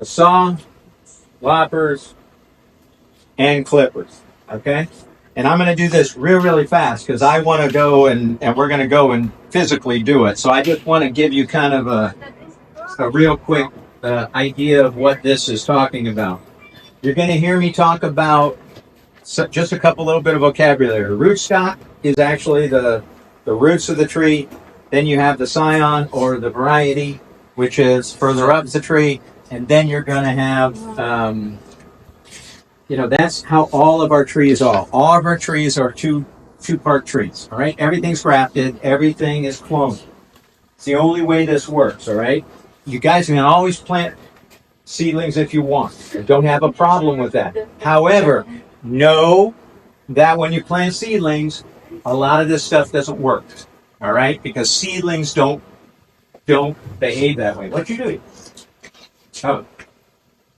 a saw, loppers, and clippers. Okay? And I'm going to do this really fast because I want to go and we're going to go and physically do it. So I just want to give you kind of a real quick idea of what this is talking about. You're going to hear me talk about just a couple little bit of vocabulary. Rootstock is actually the roots of the tree. Then you have the scion or the variety, which is further up the tree. And then you're going to have, that's how all of our trees are. All of our trees are two-part trees, all right? Everything's grafted. Everything is cloned. It's the only way this works, all right? You guys can always plant seedlings if you want. I don't have a problem with that. However, know that when you plant seedlings, a lot of this stuff doesn't work, all right? Because seedlings don't behave that way. What you doing? Oh.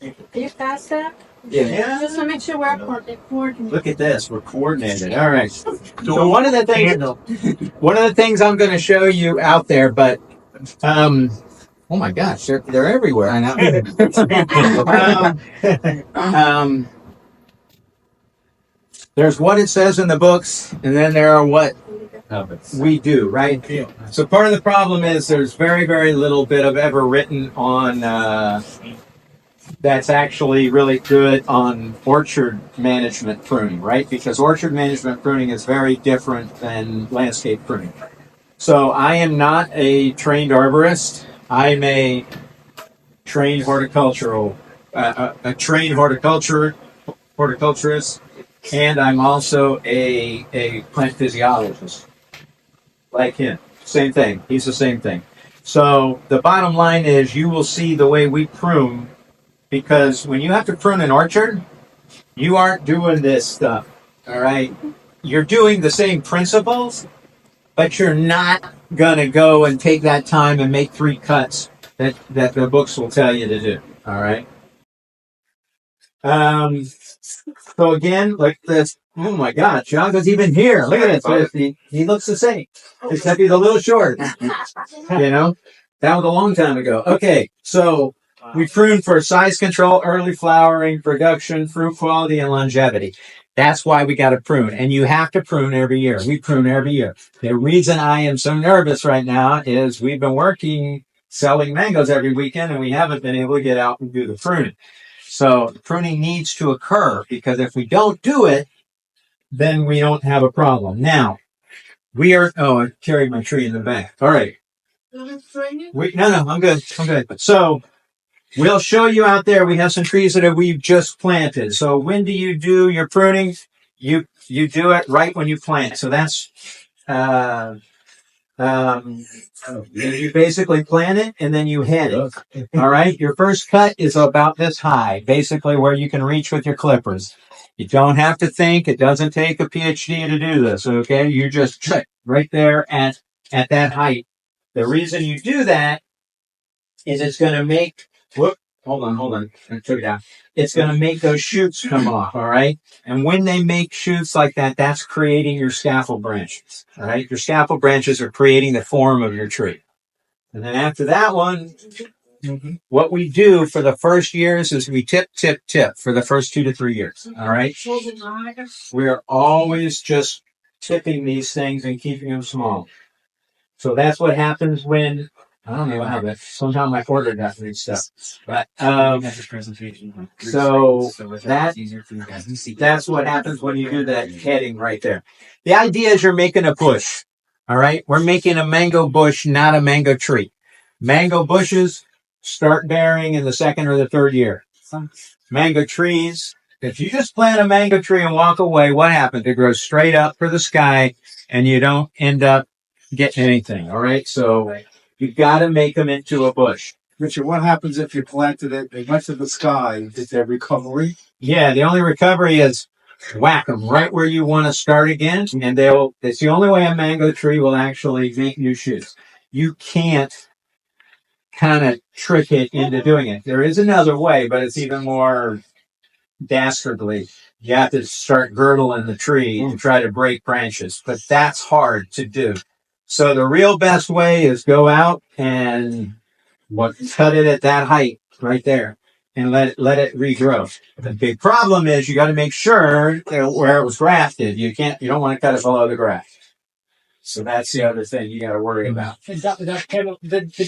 Can you pass that? Yeah. Just to make sure we're coordinated. Look at this. We're coordinated. All right. So one of the things I'm going to show you out there, but oh my gosh, they're everywhere. I know. There's what it says in the books, and then there are what we do, right? So part of the problem is there's very, very little bit of ever written on that's actually really good on orchard management pruning, right? Because orchard management pruning is very different than landscape pruning. So I am not a trained arborist. I'm a trained horticulturist, and I'm also a plant physiologist, like him. Same thing. He's the same thing. So the bottom line is you will see the way we prune, because when you have to prune an orchard, you aren't doing this stuff, all right? You're doing the same principles, but you're not going to go and take that time and make 3 cuts that the books will tell you to do, all right? So again, like this. Oh my God, Chaga's even here. Look at this. He looks the same, except he's a little short. That was a long time ago. Okay, so we prune for size control, early flowering, production, fruit quality, and longevity. That's why we got to prune. And you have to prune every year. We prune every year. The reason I am so nervous right now is we've been selling mangoes every weekend, and we haven't been able to get out and do the pruning. So pruning needs to occur, because if we don't do it, then we don't have a problem. Now, I carried my tree in the back. All right. No, I'm good. So we'll show you out there. We have some trees that we've just planted. So when do you do your pruning? You do it right when you plant. So that's you basically plant it and then you head it. All right. Your first cut is about this high, basically where you can reach with your clippers. You don't have to think. It doesn't take a PhD to do this. Okay. You just check right there at that height. The reason you do that is it's going to make, hold on. I took it out. It's going to make those shoots come off, all right? And when they make shoots like that, that's creating your scaffold branches, all right? Your scaffold branches are creating the form of your tree. And then after that one, what we do for the first years is we tip for the first 2 to 3 years, all right? We're always just tipping these things and keeping them small. So that's what happens when, I don't know how, but sometimes my order got mixed up. But so that's what happens when you do that heading right there. The idea is you're making a bush. All right, we're making a mango bush, not a mango tree. Mango bushes start bearing in the 2nd or the 3rd year. Mango trees, if you just plant a mango tree and walk away, what happens? It grows straight up for the sky, and you don't end up getting anything. All right, so you've got to make them into a bush. Richard, what happens if you planted it, they went to the sky? Is there recovery? Yeah, the only recovery is whack them right where you want to start again, and it's the only way a mango tree will actually make new shoots. You can't kind of trick it into doing it. There is another way, but it's even more dastardly. You have to start girdling the tree and try to break branches, but that's hard to do. So the real best way is go out and cut it at that height right there. and let it regrow. The big problem is you got to make sure that where it was grafted, you don't want to cut it below the graft. So that's the other thing you got to worry about. Dr. Campbell,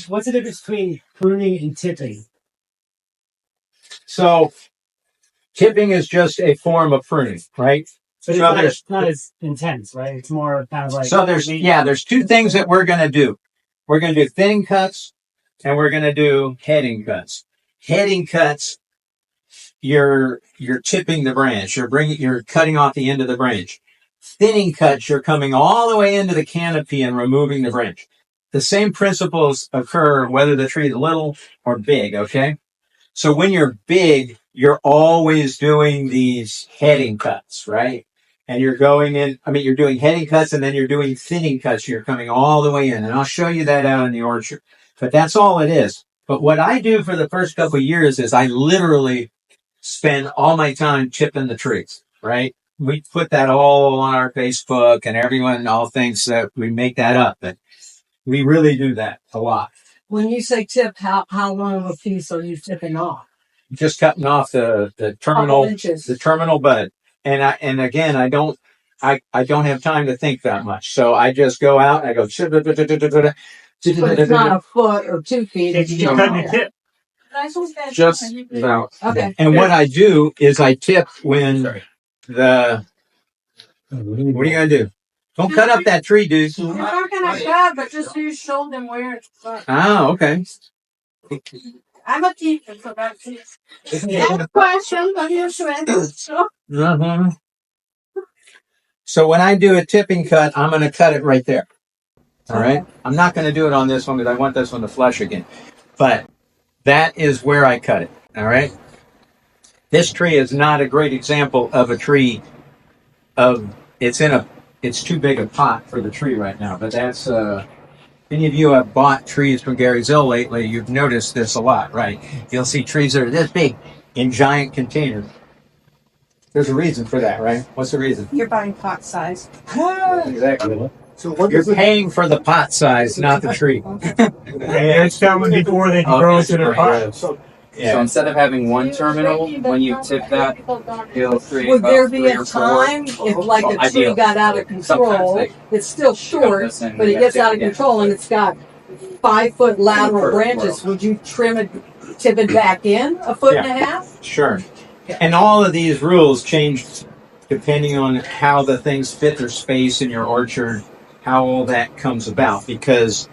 what's the difference between pruning and tipping? So tipping is just a form of pruning, right? But So it's not as intense, right? It's more kind of like... So there's two things that we're going to do. We're going to do thinning cuts and we're going to do heading cuts. Heading cuts, you're tipping the branch. You're cutting off the end of the branch. Thinning cuts, you're coming all the way into the canopy and removing the branch. The same principles occur whether the tree is little or big, okay? So when you're big, you're always doing these heading cuts, right? And you're you're doing heading cuts and then you're doing thinning cuts. You're coming all the way in. And I'll show you that out in the orchard. But that's all it is. But what I do for the first couple of years is I literally spend all my time chipping the trees, right? We put that all on our Facebook and everyone all thinks that we make that up. But we really do that a lot. When you say tip, how long of a piece are you tipping off? Just cutting off the terminal bud. And again, I don't have time to think that much. So I just go out and I go. But it's not a foot or 2 feet. It's You're cutting the tip. Just about. Okay. And what I do is I tip when what are you gonna do? Don't cut up that tree, dude. You're not gonna cut, but just so you show them where it's cut. Oh, okay. I'm a teacher, so that's it. Ask questions, I'm usually so. Uh-huh. So when I do a tipping cut, I'm going to cut it right there. All right. I'm not going to do it on this one because I want this one to flush again. But that is where I cut it. All right. This tree is not a great example of a tree it's too big a pot for the tree right now. But that's any of you have bought trees from Gary's Hill lately, you've noticed this a lot, right? You'll see trees that are this big in giant containers. There's a reason for that, right? What's the reason? You're buying pot size. Exactly. So you're paying for the pot size, not the tree. It's coming before they grow into their pot. So instead of having one terminal, when you tip that, it'll create Would there about be 3 a or 4. time if like a tree Ideal. got out of control, Sometimes it's still short, but it gets out of control and it's got 5-foot lateral branches, would you tip it back in a foot and a half? Sure. And all of these rules change depending on how the things fit their space in your orchard, how all that comes about. Because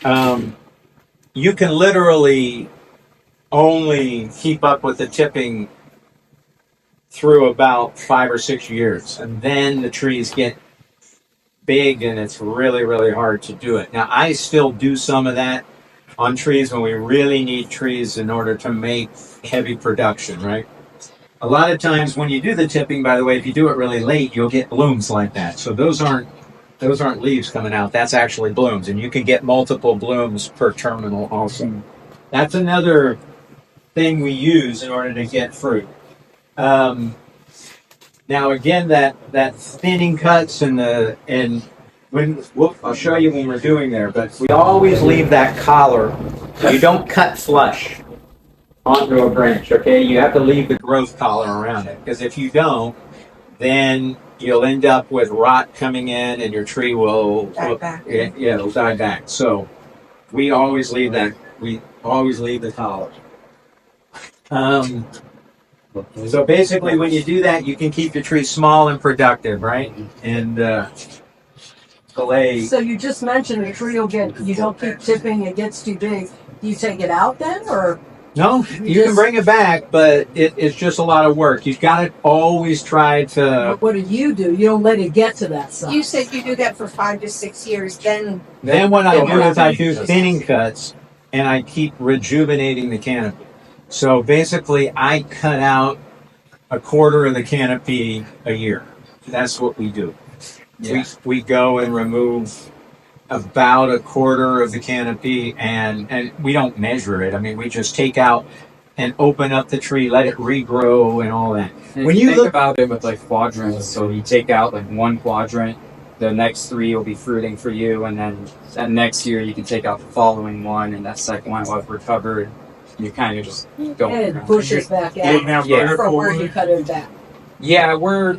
you can literally only keep up with the tipping through about 5 or 6 years. And then the trees get big and it's really, really hard to do it. Now, I still do some of that on trees when we really need trees in order to make heavy production, right? A lot of times when you do the tipping, by the way, if you do it really late, you'll get blooms like that. So those aren't leaves coming out. That's actually blooms. And you can get multiple blooms per terminal also. That's another thing we use in order to get fruit. Now again, that thinning cuts I'll show you when we're doing there, but we always leave that collar. You don't cut flush onto a branch, okay? You have to leave the growth collar around it, because if you don't, then you'll end up with rot coming in and your tree will die back. It'll die back. So we always leave that. We always leave the collar. So basically, when you do that, you can keep your tree small and productive, right? And delay. So you just mentioned the tree you don't keep tipping, it gets too big. Do you take it out then, or? No, you can bring it back, but it's just a lot of work. You've got to always try to. What do? You don't let it get to that size. You said you do that for 5 to 6 years, then What I do is I do thinning cuts, and I keep rejuvenating the canopy. So basically, I cut out a quarter of the canopy a year. That's what we do. Yeah. We go and remove about a quarter of the canopy, and we don't measure it. I mean, we just take out and open up the tree, let it regrow and all that. And when you think about it with like quadrants, so you take out like one quadrant, the next 3 will be fruiting for you, and then that next year you can take out the following one, and that second one will have recovered. you kind of just And don't. it pushes back You didn't out have Yeah. from where vertical. you cut it back. Yeah, we're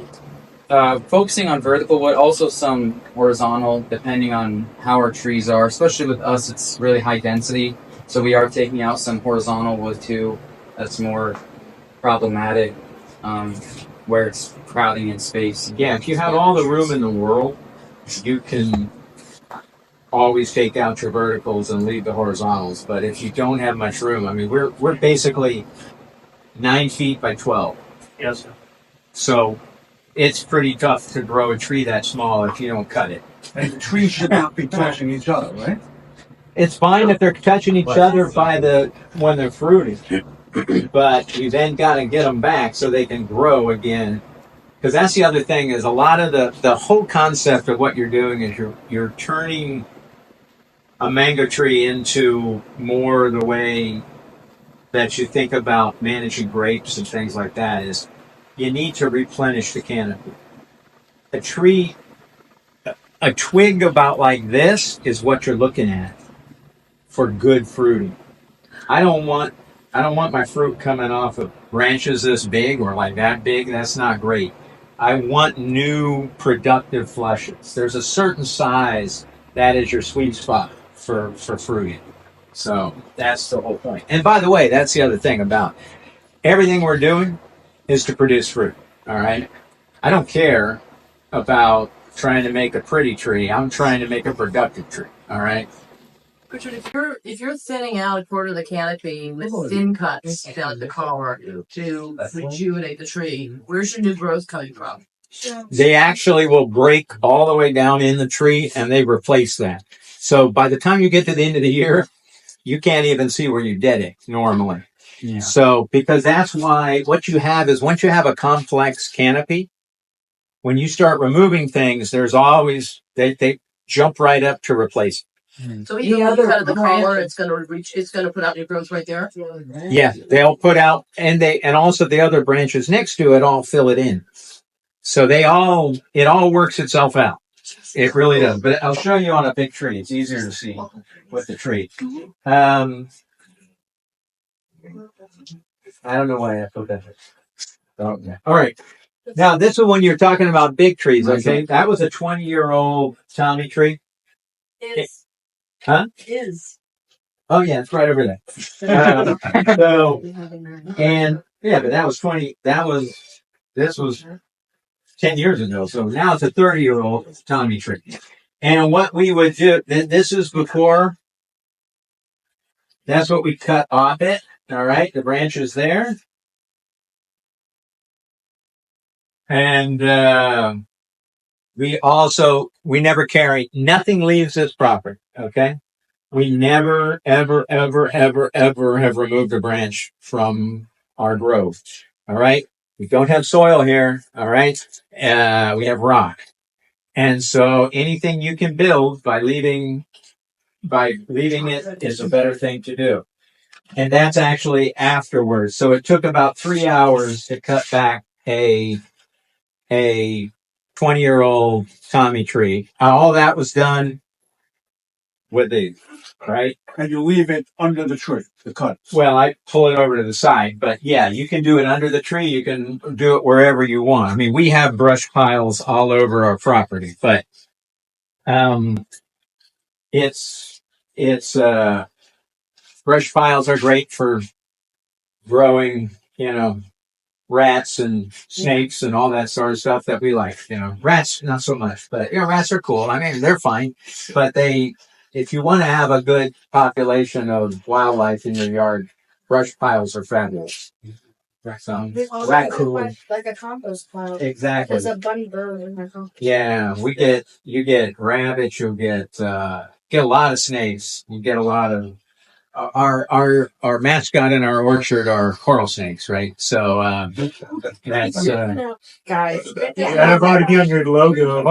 focusing on vertical wood, also some horizontal, depending on how our trees are. Especially with us, it's really high density, so we are taking out some horizontal wood too. That's more problematic, where it's crowding in space. Yeah, if you have all the room in the world, you can always take out your verticals and leave the horizontals. But if you don't have much room, I mean, we're basically 9 feet by 12. Yes. So it's pretty tough to grow a tree that small if you don't cut it. And the trees should not be touching each other, right? It's fine if they're touching each other when they're fruiting, but you then got to get them back so they can grow again. Because that's the other thing is a lot of the whole concept of what you're doing is you're turning a mango tree into more the way that you think about managing grapes and things like that is you need to replenish the canopy. A twig about like this is what you're looking at for good fruiting. I don't want my fruit coming off of branches this big or like that big. That's not great. I want new productive flushes. There's a certain size that is your sweet spot for fruiting. So that's the whole point. And by the way, that's the other thing about everything we're doing is to produce fruit. All right. I don't care about trying to make a pretty tree. I'm trying to make a productive tree. All right. Richard, if you're thinning out a quarter of the canopy with thin cuts down the collar to rejuvenate the tree, where's your new growth coming from? They actually will break all the way down in the tree and they replace that. So by the time you get to the end of the year, you can't even see where you did it normally. Yeah. So because that's why what you have is once you have a complex canopy, when you start removing things, there's always they jump right up to replace it. So even when you cut the collar, it's going to put out new growth right there. Yeah, they'll put out and also the other branches next to it all fill it in. So it all works itself out. It really does. But I'll show you on a big tree. It's easier to see with the tree. I don't know why I put that. Okay. All right. Now this is when you're talking about big trees. Okay, that was a 20-year-old Tommy tree. Huh? Oh yeah, it's right over there. But that was 20. This was 10 years ago. So now it's a 30-year-old Tommy tree. And what we would do, this is before, that's what we cut off it. All right, the branches there. And we never carry, nothing leaves this property. Okay. We never, ever, ever, ever, ever have removed a branch from our grove. All right. We don't have soil here. All right. We have rock. And so anything you can build by leaving it is a better thing to do. And that's actually afterwards. So it took about 3 hours to cut back a 20-year-old Tommy tree. All that was done with these, right? And you leave it under the tree, the cut. Well, I pull it over to the side, but yeah, you can do it under the tree. You can do it wherever you want. I mean, we have brush piles all over our property, but it's brush piles are great for growing, rats and snakes and all that sort of stuff that we like. Rats not so much, but rats are cool. I mean, they're fine, but if you want to have a good population of wildlife in your yard, brush piles are fabulous. So, raccoon. Like a compost pile. Exactly. There's a bunny bird in my compost. Yeah, you get rabbits, you'll get a lot of snakes. You get a lot of our mascot in our orchard are coral snakes, right? So that's Guys. I've already be on your logo.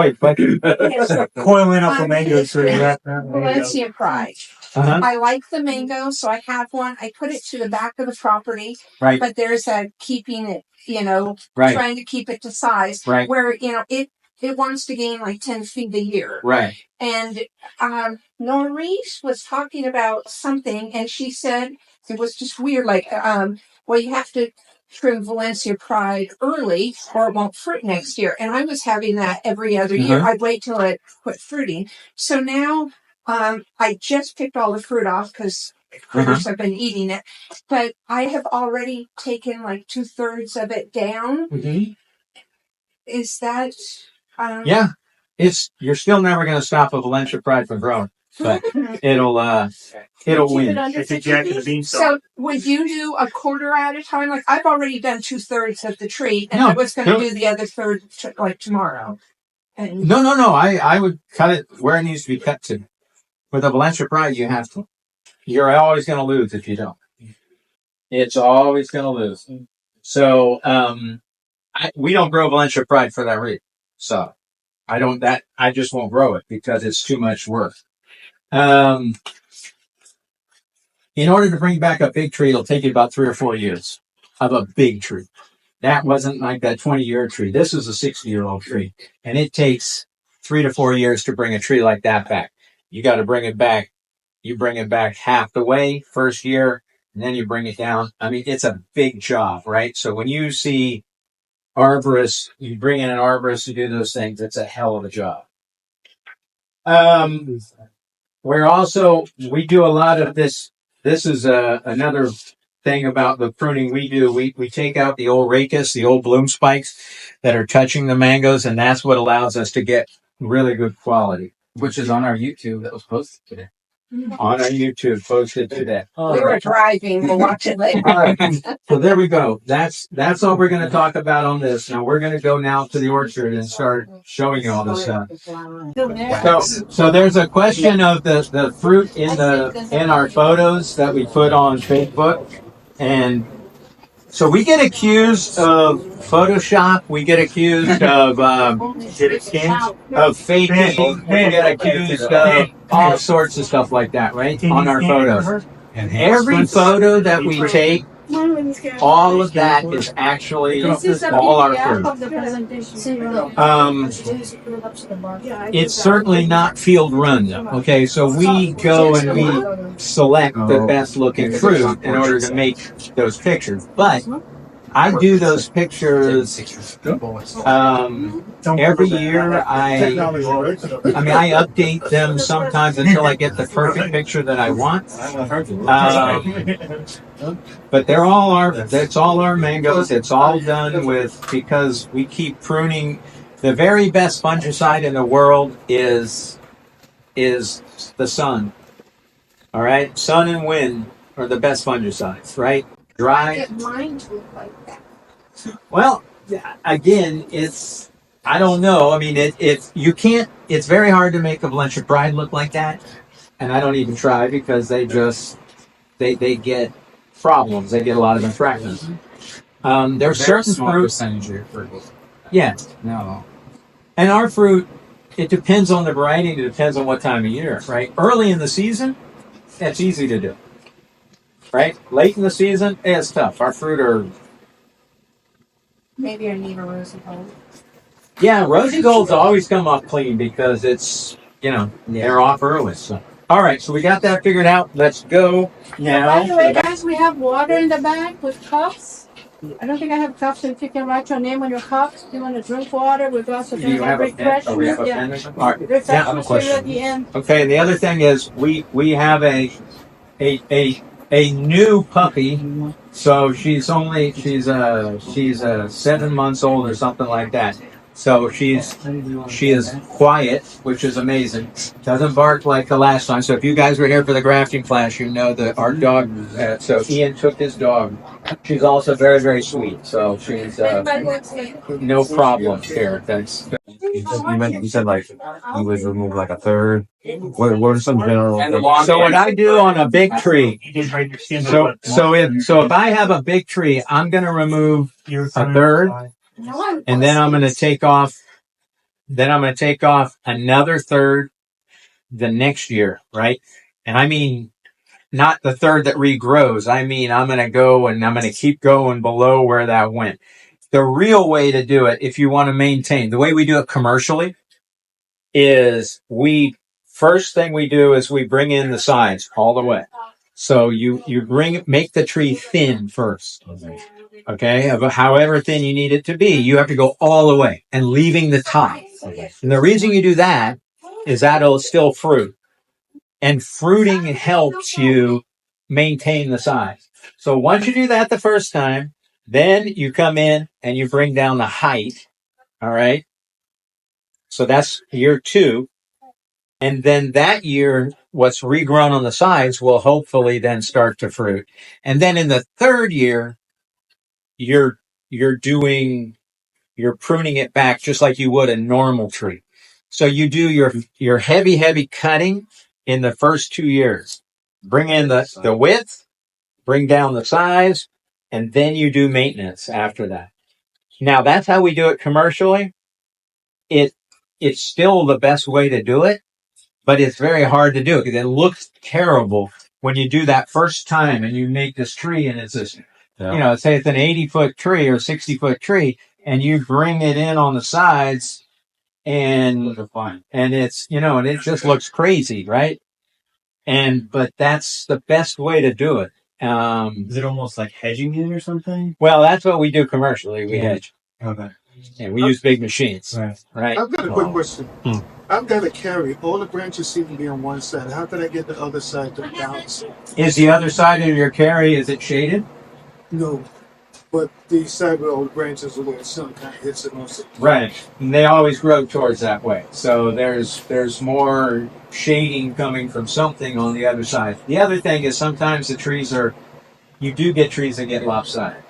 Coiling up a mango tree. Valencia Pride. Uh-huh. I like the mango, so I have one. I put it to the back of the property, Right. But there's a keeping it, Right. trying to keep it to size, Right. where it wants to gain like 10 feet a year. Right. And Norris was talking about something, and she said it was just weird. Like, well, you have to trim Valencia Pride early, or it won't fruit next year. And I was having that every other year. I'd wait till it quit fruiting. So now, I just picked all the fruit off because critters have been eating it. But I have already taken like 2/3 of it down. Is that? Yeah. You're still never going to stop a Valencia Pride from growing, but it'll win. So would you do a quarter at a time? Like, I've already done 2/3 of the tree, and I was going to do the other third like tomorrow. And No. I would cut it where it needs to be cut to. With a Valencia Pride, you have to. You're always going to lose if you don't. It's always going to lose. So we don't grow Valencia Pride for that reason. So I just won't grow it because it's too much work. In order to bring back a big tree, it'll take you about 3 or 4 years of a big tree. That wasn't like that 20-year tree. This is a 60-year-old tree, and it takes 3 to 4 years to bring a tree like that back. You got to bring it back. You bring it back half the way first year, and then you bring it down. I mean, it's a big job, right? So when you see arborists, you bring in an arborist to do those things, it's a hell of a job. We do a lot of this. This is another thing about the pruning we do. We take out the old rachis, the old bloom spikes that are touching the mangoes, and that's what allows us to get really good quality. Which is on our YouTube that was posted today. On our YouTube, posted today. we were driving. We'll watch it later. All right. So there we go. That's all we're going to talk about on this. Now we're going to go now to the orchard and start showing you all this stuff. So there's a question of the fruit in our photos that we put on Facebook, and so we get accused of Photoshop. We get accused of faking. We get accused of all sorts of stuff like that, right? On our photos. And every photo that we take, all of that is actually all our fruit. It's certainly not field run, okay? So we go and we select the best looking fruit in order to make those pictures. But I do those pictures every year. I update them sometimes until I get the perfect picture that I want. But it's all our mangoes. It's all done because we keep pruning. The very best fungicide in the world is the sun. All right, sun and wind are the best fungicides, right? Dry. Get mine to look like that. Well, again, I don't know. I mean, you can't. It's very hard to make a Valencia Pride look like that, and I don't even try because they get problems. They get a lot of infractions. There's certain small fruit. percentage of your fruit. Yeah, No. and our fruit, it depends on the variety. And it depends on what time of year, right? Early in the season, that's easy to do. Right? Late in the season, it's tough. Our fruit are... Maybe I need a rosy gold. Yeah, rosy golds always come off clean because it's, they're off early. So. All right, so we got that figured out. Let's go now. By the way, guys, we have water in the bag with cups. I don't think I have cups, so if you can write your name on your cups. You want to drink water, we've also Do you done have a pen? Oh, we have a pen? All right. Refreshments here at the end. Okay, and the other thing is we have a new puppy, so she's 7 months old or something like that. So she is quiet, which is amazing. Doesn't bark like the last time. So if you guys were here for the grafting class, you know that our dog. So Ian took his dog. She's also very, very sweet. So she's no problem here. You said like you would remove like a third. What are some general? So what I do on a big tree. So if I have a big tree, I'm going to remove a third, and then I'm going to take off. Then I'm going to take off another third the next year, right? And I mean, not the third that regrows. I mean, I'm going to go and I'm going to keep going below where that went. the real way to do it, if you want to maintain, the way we do it commercially is first thing we do is we bring in the sides all the way. So you make the tree thin first. Okay. However thin you need it to be, you have to go all the way and leaving the top. And the reason you do that is that'll still fruit. And fruiting helps you maintain the size. So once you do that the first time, then you come in and you bring down the height. All right. So that's year 2. And then that year, what's regrown on the sides will hopefully then start to fruit. And then in the 3rd year, you're pruning it back just like you would a normal tree. So you do your heavy cutting in the first 2 years. Bring in the width, bring down the size, and then you do maintenance after that. Now that's how we do it commercially. It's still the best way to do it, but it's very hard to do it because it looks terrible when you do that first time and you make this tree and it's this, say it's an 80-foot tree or 60-foot tree and you bring it in on the sides and it's, and it just looks crazy, right? But that's the best way to do it. Is it almost like hedging it or something? Well, that's what we do commercially. We hedge. Okay. And we use big machines. Right. I've got a quick question. I've got a carry. All the branches seem to be on one side. How can I get the other side to balance? Is the other side of your carry, is it shaded? No. But the side where all the branches are where sun kind of hits it most of the time. Right. And they always grow towards that way. So there's more shading coming from something on the other side. The other thing is sometimes you do get trees that get lopsided.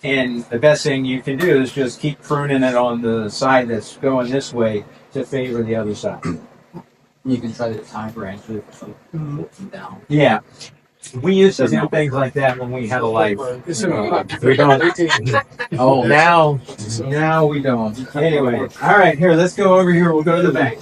And the best thing you can do is just keep pruning it on the side that's going this way to favor the other side. You can try to tie branches down. Yeah. We used to do things like that when we had a life. We don't. Oh, now we don't. Anyway. All right, here, let's go over here. We'll go to the back.